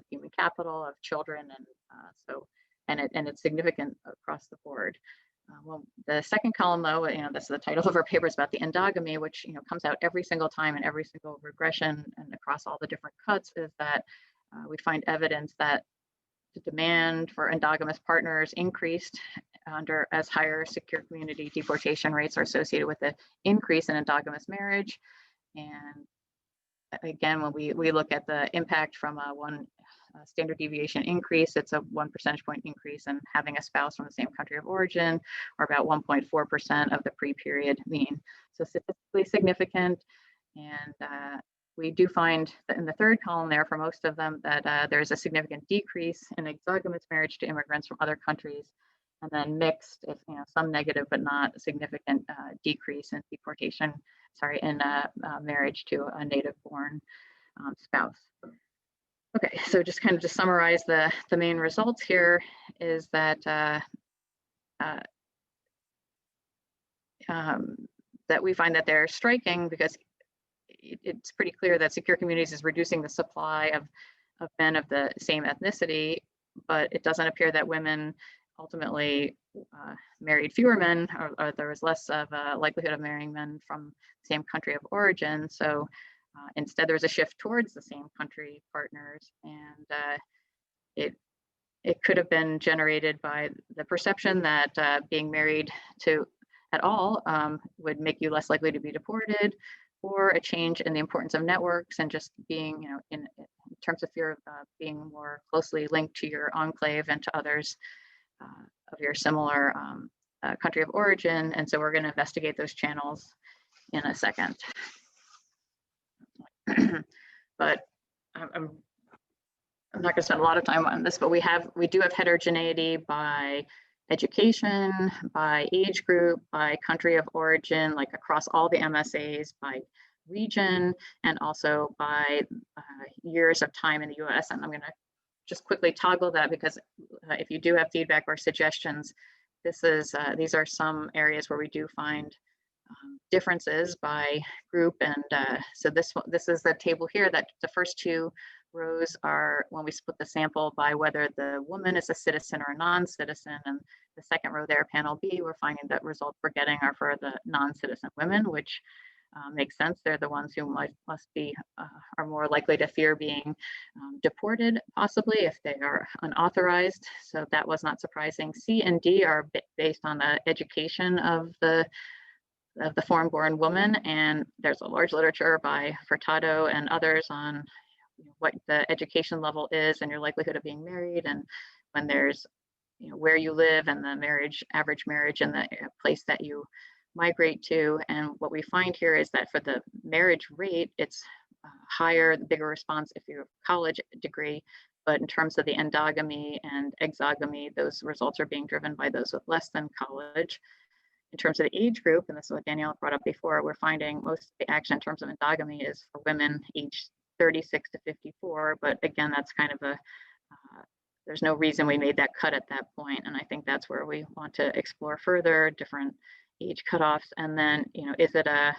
human capital of children, and it's significant across the board. Well, the second column, though, this is the title of our paper, is about the endogamy, which comes out every single time in every single regression and across all the different cuts, is that we find evidence that the demand for endogamous partners increased as higher secure community deportation rates are associated with the increase in endogamous marriage. And again, when we look at the impact from a 1 standard deviation increase, it's a 1 percentage point increase in having a spouse from the same country of origin, or about 1.4% of the pre-period mean. So statistically significant. And we do find that in the third column there, for most of them, that there's a significant decrease in exogamous marriage to immigrants from other countries, and then mixed, if some negative but not a significant decrease in marriage to a native-born spouse. Okay, so just kind of to summarize the main results here is that that we find that they're striking because it's pretty clear that secure communities is reducing the supply of men of the same ethnicity, but it doesn't appear that women ultimately married fewer men, or there was less of a likelihood of marrying men from the same country of origin. So instead, there was a shift towards the same country partners, and it could have been generated by the perception that being married to at all would make you less likely to be deported, or a change in the importance of networks and just being, in terms of fear of being more closely linked to your enclave and to others of your similar country of origin. And so we're going to investigate those channels in a second. But I'm not going to spend a lot of time on this, but we do have heterogeneity by education, by age group, by country of origin, like across all the MSAs, by region, and also by years of time in the US. And I'm going to just quickly toggle that, because if you do have feedback or suggestions, these are some areas where we do find differences by group. And so this is the table here, that the first 2 rows are when we split the sample by whether the woman is a citizen or a non-citizen, and the second row there, panel B, we're finding that results we're getting are for the non-citizen women, which makes sense. They're the ones who are more likely to fear being deported, possibly if they are unauthorized. So that was not surprising. C and D are based on the education of the foreign-born woman, and there's a large literature by Furtado and others on what the education level is and your likelihood of being married. And when there's where you live and the average marriage and the place that you migrate to. And what we find here is that for the marriage rate, it's higher, the bigger response if you have a college degree. But in terms of the endogamy and exogamy, those results are being driven by those with less than college. In terms of the age group, and this is what Danielle brought up before, we're finding most of the action in terms of endogamy is for women aged 36 to 54. But again, that's kind of there's no reason we made that cut at that point. And I think that's where we want to explore further different age cutoffs. And then, is it a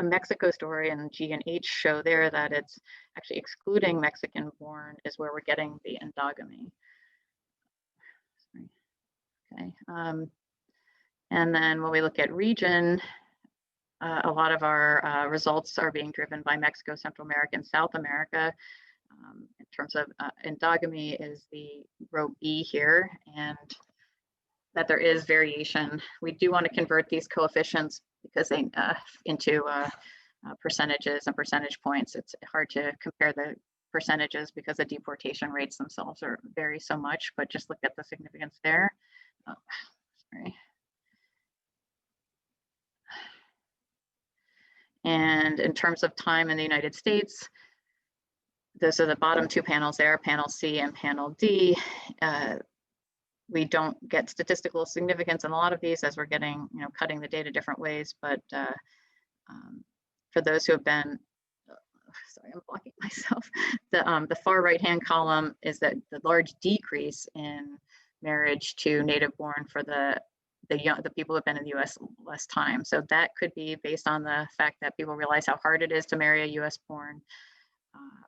Mexico story? And G and H show there that it's actually excluding Mexican born is where we're getting the endogamy. Okay. And then when we look at region, a lot of our results are being driven by Mexico, Central America, and South America. In terms of endogamy is the row B here, and that there is variation. We do want to convert these coefficients because they into percentages and percentage points. It's hard to compare the percentages because the deportation rates themselves vary so much, but just look at the significance there. Oh, sorry. And in terms of time in the United States, those are the bottom two panels there, panel C and panel D. We don't get statistical significance in a lot of these as we're getting, cutting the data different ways. But for those who have been, sorry, I'm blocking myself. The far right-hand column is that the large decrease in marriage to native born for the people who have been in the U.S. less time. So that could be based on the fact that people realize how hard it is to marry a U.S. born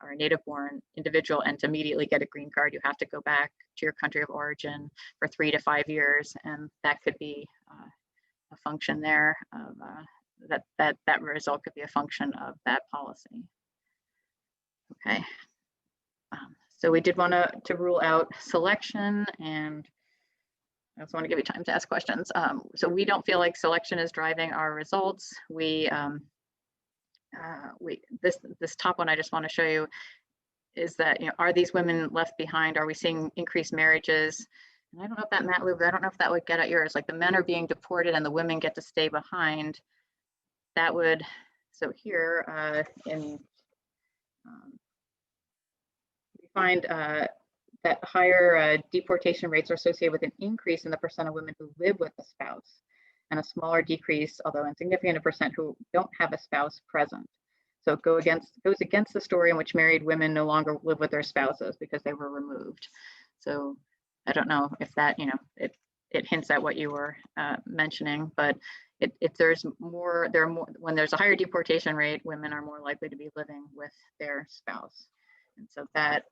or a native born individual, and to immediately get a green card, you have to go back to your country of origin for 3 to 5 years, and that could be a function there of that result could be a function of that policy. Okay, so we did want to rule out selection, and I also want to give you time to ask questions. So we don't feel like selection is driving our results. This top one I just want to show you is that, are these women left behind? Are we seeing increased marriages? And I don't know if that, Matt Lube, I don't know if that would get at yours, like the men are being deported and the women get to stay behind. That would, so here we find that higher deportation rates are associated with an increase in the percent of women who live with a spouse, and a smaller decrease, although insignificant, a percent who don't have a spouse present. So it goes against the story in which married women no longer live with their spouses because they were removed. So I don't know if that, it hints at what you were mentioning, but there's more, when there's a higher deportation rate, women are more likely to be living with their spouse. And so that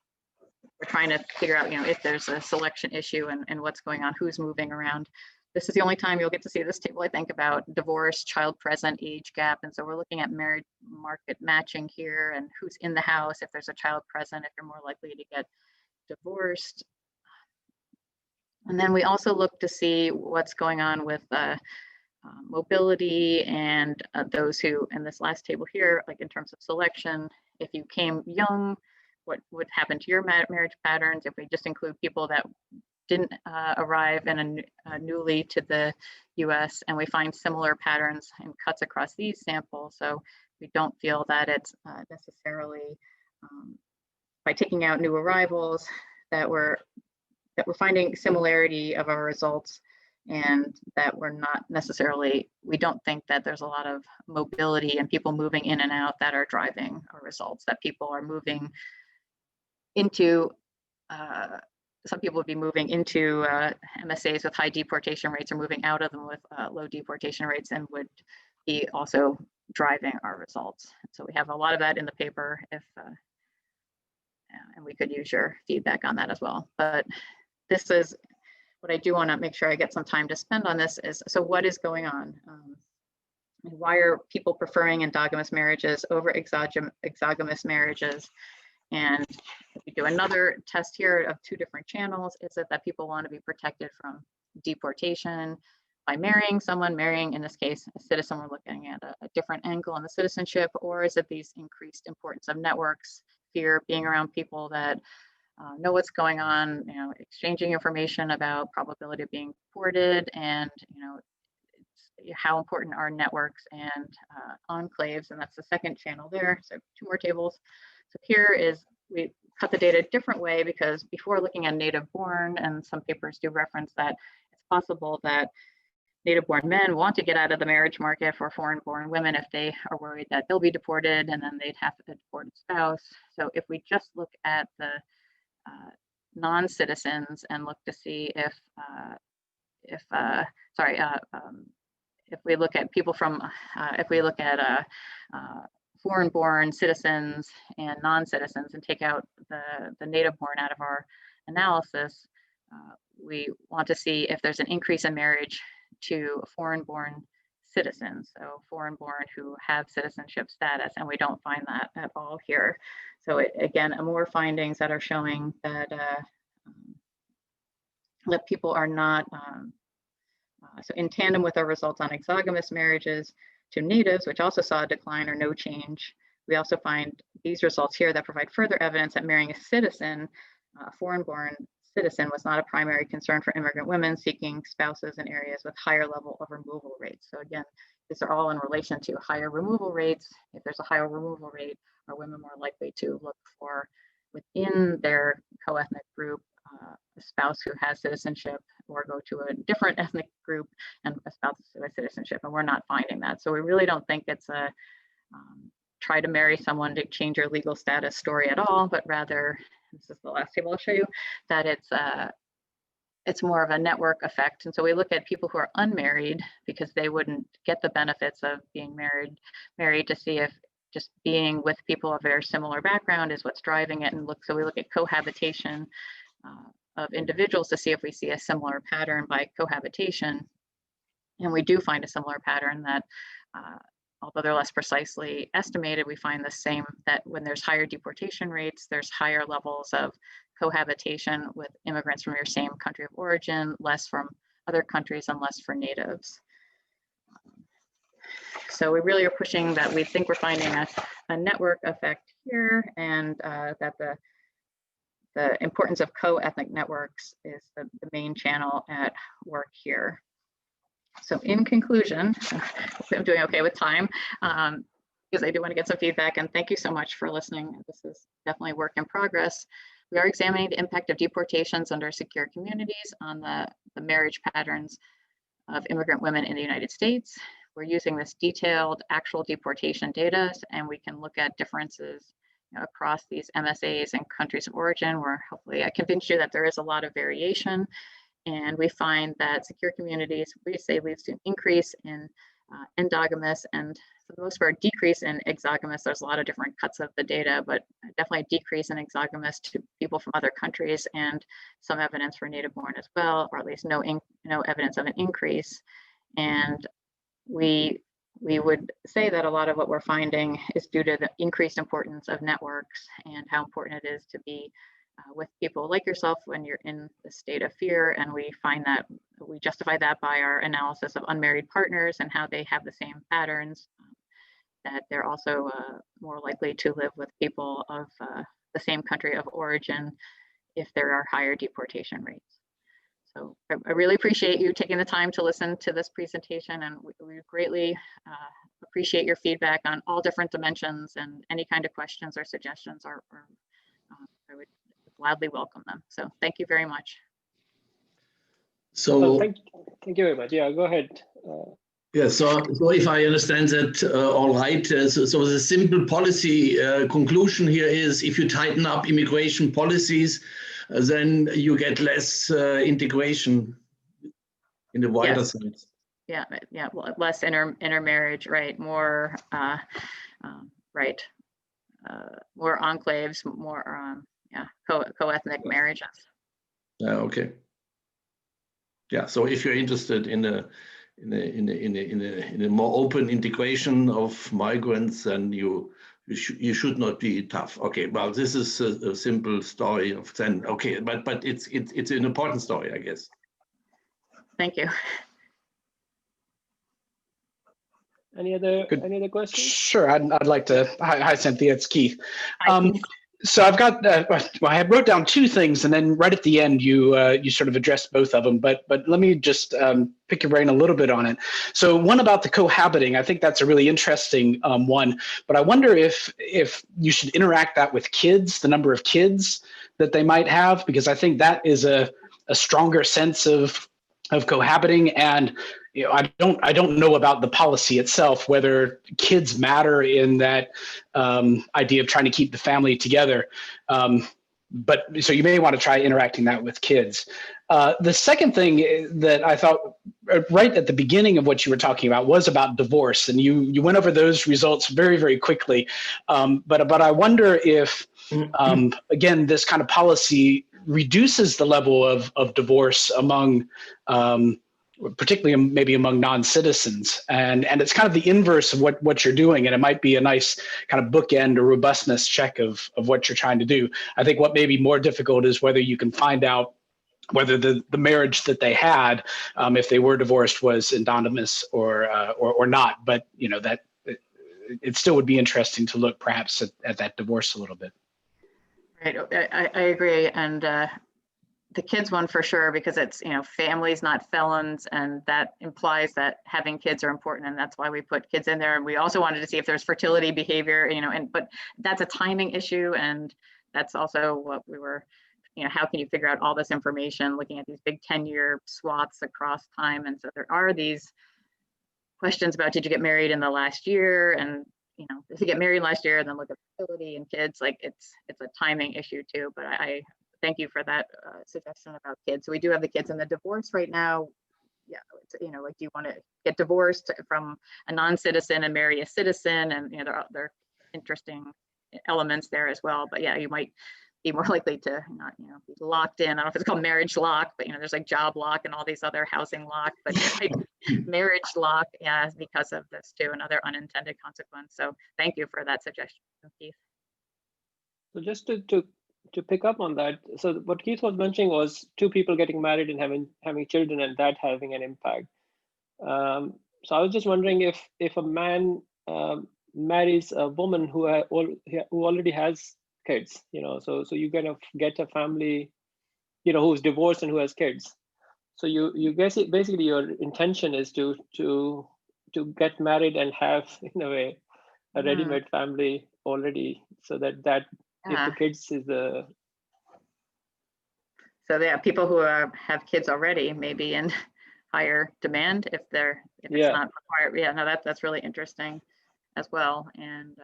we're trying to figure out, if there's a selection issue and what's going on, who's moving around. This is the only time you'll get to see this table, I think, about divorce, child present, age gap. And so we're looking at marriage market matching here and who's in the house. If there's a child present, if you're more likely to get divorced. And then we also look to see what's going on with mobility and those who, in this last table here, like in terms of selection, if you came young, what would happen to your marriage patterns? If we just include people that didn't arrive in newly to the US, and we find similar patterns and cuts across these samples. So we don't feel that it's necessarily by taking out new arrivals that we're finding similarity of our results, and that we're not necessarily, we don't think that there's a lot of mobility and people moving in and out that are driving our results, that people are moving into some people would be moving into MSAs with high deportation rates or moving out of them with low deportation rates, and would be also driving our results. So we have a lot of that in the paper, and we could use your feedback on that as well. But this is what I do want to make sure I get some time to spend on this is, so what is going on? And why are people preferring endogamous marriages over exogamous marriages? And if we do another test here of 2 different channels, is it that people want to be protected from deportation by marrying someone, in this case, a citizen? We're looking at a different angle on the citizenship, or is it these increased importance of networks, fear, being around people that know what's going on, exchanging information about probability of being deported, and how important are networks and enclaves, and that's the second channel there. So 2 more tables. So here is, we cut the data a different way, because before looking at native born, and some papers do reference that it's possible that native born men want to get out of the marriage market for foreign born women if they are worried that they'll be deported and then they'd have a deported spouse. So if we just look at the non-citizens and look to see if we look at people from, if we look at foreign-born citizens and non-citizens and take out the native-born out of our analysis, we want to see if there's an increase in marriage to foreign-born citizens, so foreign-born who have citizenship status, and we don't find that at all here. So again, more findings that are showing that that people are not, so in tandem with our results on exogamous marriages to natives, which also saw a decline or no change, we also find these results here that provide further evidence that marrying a citizen, a foreign-born citizen, was not a primary concern for immigrant women seeking spouses in areas with higher level of removal rates. So again, these are all in relation to higher removal rates. If there's a higher removal rate, are women more likely to look for within their co-ethnic group a spouse who has citizenship, or go to a different ethnic group and a spouse who has citizenship, and we're not finding that. So we really don't think it's a try to marry someone to change your legal status story at all, but rather, this is the last table I'll show you, that it's more of a network effect. And so we look at people who are unmarried because they wouldn't get the benefits of being married to see if just being with people of very similar background is what's driving it. And so we look at cohabitation of individuals to see if we see a similar pattern by cohabitation. And we do find a similar pattern that, although they're less precisely estimated, we find the same, that when there's higher deportation rates, there's higher levels of cohabitation with immigrants from your same country of origin, less from other countries, and less for natives. So we really are pushing that. We think we're finding a network effect here, and that the importance of co-ethnic networks is the main channel at work here. So in conclusion, I'm doing okay with time, because I do want to get some feedback, and thank you so much for listening. This is definitely work in progress. We are examining the impact of deportations under secure communities on the marriage patterns of immigrant women in the United States. We're using this detailed actual deportation data, and we can look at differences across these MSAs and countries of origin, where hopefully I convinced you that there is a lot of variation. And we find that secure communities, we say, leads to an increase in endogamous, and for the most part, decrease in exogamous. There's a lot of different cuts of the data, but definitely a decrease in exogamous to people from other countries, and some evidence for native born as well, or at least no evidence of an increase. And we would say that a lot of what we're finding is due to the increased importance of networks and how important it is to be with people like yourself when you're in the state of fear. And we find that we justify that by our analysis of unmarried partners and how they have the same patterns, that they're also more likely to live with people of the same country of origin if there are higher deportation rates. So I really appreciate you taking the time to listen to this presentation, and we greatly appreciate your feedback on all different dimensions, and any kind of questions or suggestions I would gladly welcome them. So thank you very much. So thank you very much. Yeah, go ahead. Yeah, so if I understand that all right, so the simple policy conclusion here is, if you tighten up immigration policies, then you get less integration in the wider sense. Yeah, well, less intermarriage, right? More, right? More enclaves, more, co-ethnic marriages. Okay. Yeah, so if you're interested in a more open integration of migrants, then you should not be tough. Okay, well, this is a simple story of then. Okay, but it's an important story, I guess. Thank you. Any other questions? Sure, I'd like to. Hi, Cynthia, it's Keith. Hi, Keith. So I've got, well, I wrote down two things, and then right at the end, you sort of addressed both of them. But let me just pick your brain a little bit on it. So one about the cohabiting, I think that's a really interesting one. But I wonder if you should interact that with kids, the number of kids that they might have, because I think that is a stronger sense of cohabiting. And you know, I don't know about the policy itself, whether kids matter in that idea of trying to keep the family together. But so you may want to try interacting that with kids. The second thing that I thought right at the beginning of what you were talking about was about divorce, and you went over those results very, very quickly. But I wonder if again, this kind of policy reduces the level of divorce among particularly maybe among non-citizens. And it's kind of the inverse of what you're doing. And it might be a nice kind of bookend or robustness check of what you're trying to do. I think what may be more difficult is whether you can find out whether the marriage that they had, if they were divorced, was endogamous or not. But, you know, that it still would be interesting to look perhaps at that divorce a little bit. Right, I agree. And the kids one for sure, because it's, you know, families, not felons, and that implies that having kids are important, and that's why we put kids in there. And we also wanted to see if there's fertility behavior, you know, but that's a timing issue, and that's also what we were, you know, how can you figure out all this information looking at these big 10-year swaths across time? And so there are these questions about, did you get married in the last year? And, you know, if you get married last year and then look at fertility and kids, like it's a timing issue too. But I thank you for that suggestion about kids. So we do have the kids in the divorce right now. Yeah, it's, you know, like, do you want to get divorced from a non-citizen and marry a citizen? And, you know, there are interesting elements there as well. But yeah, you might be more likely to not, you know, be locked in. I don't know if it's called marriage lock, but, you know, there's like job lock and all these other housing lock, but marriage lock, yeah, because of this too, another unintended consequence. So thank you for that suggestion, Keith. So just to pick up on that, so what Keith was mentioning was two people getting married and having children, and that having an impact. So I was just wondering if a man marries a woman who already has kids, you know, so you kind of get a family, you know, who's divorced and who has kids. So you guess it, basically your intention is to get married and have, in a way, a ready-made family already, so that if the kids is the. So yeah, people who have kids already may be in higher demand if it's not required. Yeah, no, that's really interesting as well. And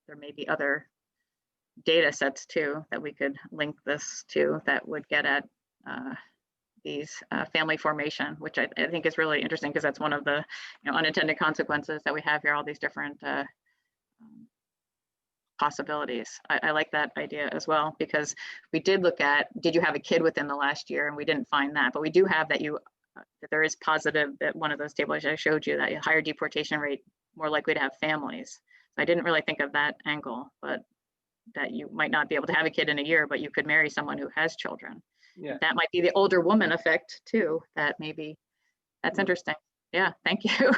there may be other data sets too that we could link this to that would get at these family formation, which I think is really interesting, because that's one of the, you know, unintended consequences that we have here, all these different possibilities. I like that idea as well, because we did look at, did you have a kid within the last year? And we didn't find that, but we do have that that there is positive, that one of those tables I showed you, that higher deportation rate, more likely to have families. So I didn't really think of that angle, but that you might not be able to have a kid in a year, but you could marry someone who has children. Yeah. That might be the older woman effect too, that maybe, that's interesting. Yeah, thank you.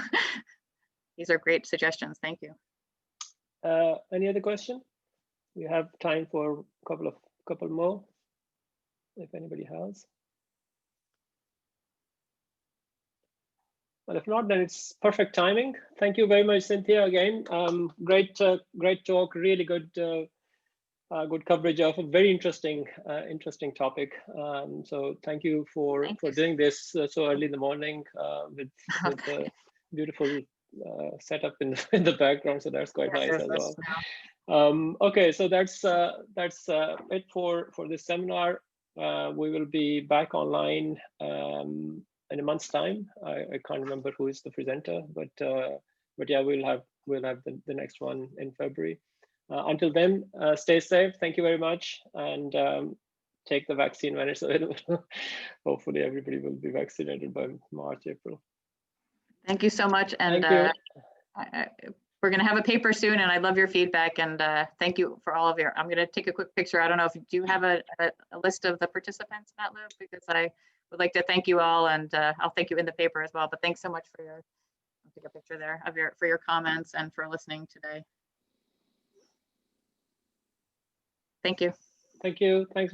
These are great suggestions, thank you. Any other question? We have time for a couple more, if anybody has. Well, if not, then it's perfect timing. Thank you very much, Cynthia. Again, great talk. Really good, good coverage of a very interesting topic. So thank you for doing this so early in the morning with the beautiful setup in the background. So that's quite nice as well. Okay, so that's it for this seminar. We will be back online in a month's time. I can't remember who is the presenter, but yeah, we'll have the next one in February. Until then, stay safe. Thank you very much, and take the vaccine when it's available. Hopefully, everybody will be vaccinated by March, April. Thank you so much, and we're going to have a paper soon, and I love your feedback, and thank you for all of your. I'm going to take a quick picture. I don't know if you have a list of the participants, Matt Luke, because I would like to thank you all, and I'll thank you in the paper as well. But thanks so much for your. I'll take a picture there of your comments and for listening today. Thank you. Thank you. Thanks.